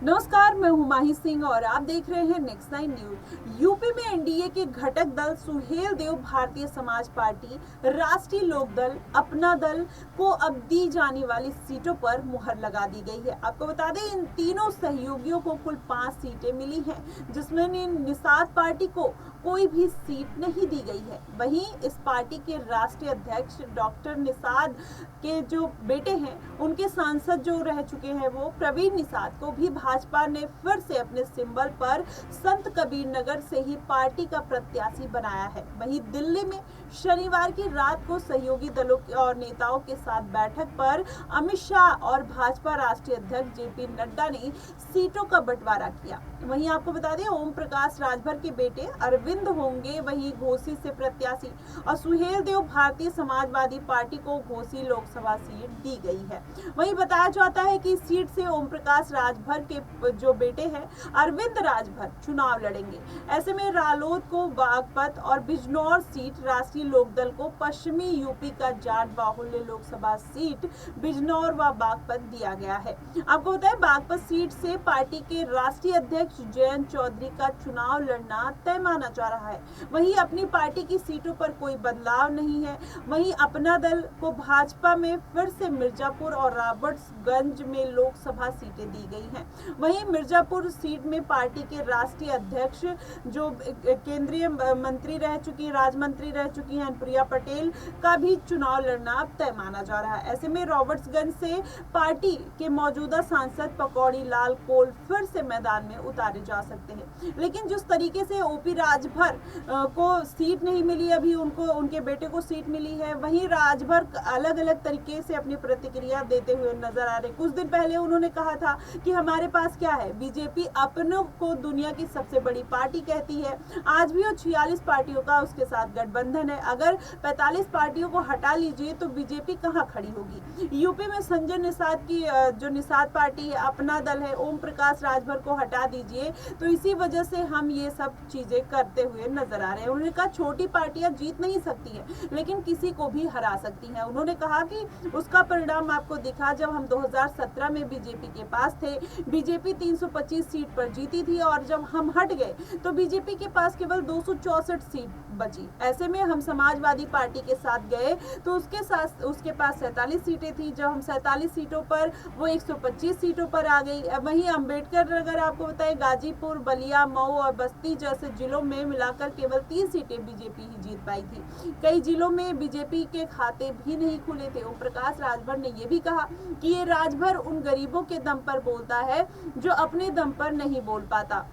नमस्कार, मैं हूं माही सिंह और आप देख रहे हैं नेक्स्ट 9 न्यूज। यूपी में एनडीए के घटक दल सुहेल देव भारतीय समाज पार्टी, राष्ट्रीय लोक दल, अपना दल को अब दी जाने वाली सीटों पर मुहर लगा दी गई है। आपको बता दें, इन तीनों सहयोगियों को कुल 5 सीटें मिली हैं, जिसमें निषाद पार्टी को कोई भी सीट नहीं दी गई है। वहीं इस पार्टी के राष्ट्रीय अध्यक्ष डॉक्टर निषाद के जो बेटे हैं, उनके सांसद जो रह चुके हैं वो प्रवीण निषाद को भी भाजपा ने फिर से अपने सिंबल पर संत कबीर नगर से ही पार्टी का प्रत्याशी बनाया है। वहीं दिल्ली में शनिवार की रात को सहयोगी दलों और नेताओं के साथ बैठक पर अमित शाह और भाजपा राष्ट्रीय अध्यक्ष जेपी नड्डा ने सीटों का बंटवारा किया। वहीं आपको बता दें, ओम प्रकाश राजभर के बेटे अरविंद होंगे वहीं घोसी से प्रत्याशी और सुहेल देव भारतीय समाजवादी पार्टी को घोसी लोकसभा सीट दी गई है। वहीं बताया जाता है कि इस सीट से ओम प्रकाश राजभर के जो बेटे हैं अरविंद राजभर चुनाव लड़ेंगे। ऐसे में रालोद को बागपत और बिजनौर सीट, राष्ट्रीय लोकदल को पश्चिमी यूपी का जाट बाहुल्य लोकसभा सीट बिजनौर व बागपत दिया गया है। आपको बताएं, बागपत सीट से पार्टी के राष्ट्रीय अध्यक्ष जयंत चौधरी का चुनाव लड़ना तय माना जा रहा है। वहीं अपनी पार्टी की सीटों पर कोई बदलाव नहीं है। वहीं अपना दल को भाजपा में फिर से मिर्जापुर और रॉबर्ट्सगंज में लोकसभा सीटें दी गई हैं। वहीं मिर्जापुर सीट में पार्टी के राष्ट्रीय अध्यक्ष जो केंद्रीय मंत्री रह चुकी, राज्य मंत्री रह चुकी हैं प्रिया पटेल का भी चुनाव लड़ना अब तय माना जा रहा है। ऐसे में रॉबर्ट्सगंज से पार्टी के मौजूदा सांसद पकौड़ी लाल कोल फिर से मैदान में उतारे जा सकते हैं। लेकिन जिस तरीके से ओपी राजभर को सीट नहीं मिली, अभी उनके बेटे को सीट मिली है, वहीं राजभर अलग अलग तरीके से अपनी प्रतिक्रिया देते हुए नजर आ रहे। कुछ दिन पहले उन्होंने कहा था कि हमारे पास क्या है, बीजेपी अपनों को दुनिया की सबसे बड़ी पार्टी कहती है। आज भी वो 46 पार्टियों का उसके साथ गठबंधन है। अगर 45 पार्टियों को हटा लीजिए तो बीजेपी कहां खड़ी होगी। यूपी में संजय निषाद की जो निषाद पार्टी है, अपना दल है, ओम प्रकाश राजभर को हटा दीजिए, तो इसी वजह से हम ये सब चीजें करते हुए नजर आ रहे हैं। उन्होंने कहा छोटी पार्टियां जीत नहीं सकती है, लेकिन किसी को भी हरा सकती हैं। उन्होंने कहा कि उसका परिणाम आपको दिखा जब हम 2017 में बीजेपी के पास थे। बीजेपी 325 सीट पर जीती थी और जब हम हट गए तो बीजेपी के पास केवल 264 सीट बची। ऐसे में हम समाजवादी पार्टी के साथ गए तो उसके पास 47 सीटें थी। जब हम 47 सीटों पर वो 125 सीटों पर आ गई। वहीं अंबेडकर नगर, आपको बताएं, गाजीपुर, बलिया, मऊ और बस्ती जैसे जिलों में मिलाकर केवल 3 सीटें बीजेपी ही जीत पाई थी। कई जिलों में बीजेपी के खाते भी नहीं खुले थे। ओम प्रकाश राजभर ने यह भी कहा कि ये राजभर उन गरीबों के दम पर बोलता है जो अपने दम पर नहीं बोल पाता,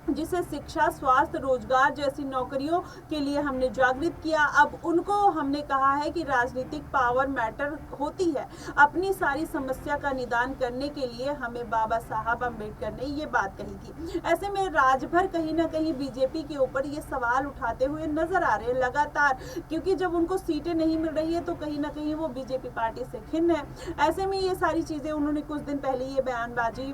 जिसे शिक्षा, स्वास्थ्य, रोजगार जैसी नौकरियों के लिए हमने जागृत किया। अब उनको हमने कहा है कि राजनीतिक पावर मैटर होती है। अपनी सारी समस्या का निदान करने के लिए हमें बाबा साहब अम्बेडकर ने ये बात कही थी। ऐसे में राजभर कहीं ना कहीं बीजेपी के ऊपर ये सवाल उठाते हुए नजर आ रहे हैं लगातार, क्योंकि जब उनको सीटें नहीं मिल रही है तो कहीं ना कहीं वो बीजेपी पार्टी से खिन्न है। ऐसे में ये सारी चीजें उन्होंने कुछ दिन पहले ये बयानबाजी,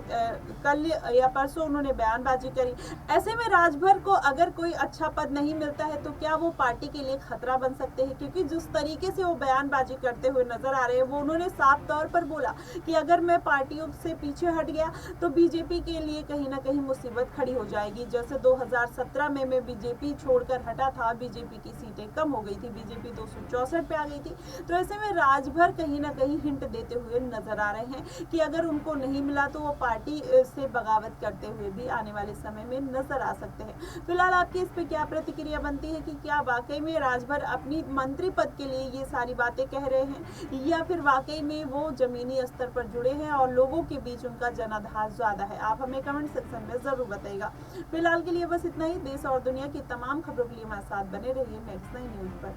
कल या परसों उन्होंने बयानबाजी करी। ऐसे में राजभर को अगर कोई अच्छा पद नहीं मिलता है तो क्या वो पार्टी के लिए खतरा बन सकते हैं, क्योंकि जिस तरीके से वो बयानबाजी करते हुए नजर आ रहे हैं, वो उन्होंने साफ तौर पर बोला कि अगर मैं पार्टियों से पीछे हट गया तो बीजेपी के लिए कहीं ना कहीं मुसीबत खड़ी हो जाएगी। जैसे 2017 में मैं बीजेपी छोड़कर हटा था, बीजेपी की सीटें कम हो गई थी, बीजेपी 264 पे आ गई थी। तो ऐसे में राजभर कहीं ना कहीं हिंट देते हुए नजर आ रहे हैं कि अगर उनको नहीं मिला तो वो पार्टी से बगावत करते हुए भी आने वाले समय में नजर आ सकते हैं। फिलहाल आपकी इस पे क्या प्रतिक्रिया बनती है कि क्या वाकई में राजभर अपनी मंत्री पद के लिए ये सारी बातें कह रहे हैं, या फिर वाकई में वो जमीनी स्तर पर जुड़े हैं और लोगों के बीच उनका जनाधार ज्यादा है। आप हमें कमेंट सेक्शन में जरूर बताइएगा। फिलहाल के लिए बस इतना ही। देश और दुनिया की तमाम खबरों के लिए हमारे साथ बने रहिए नेक्स्ट 9 न्यूज पर।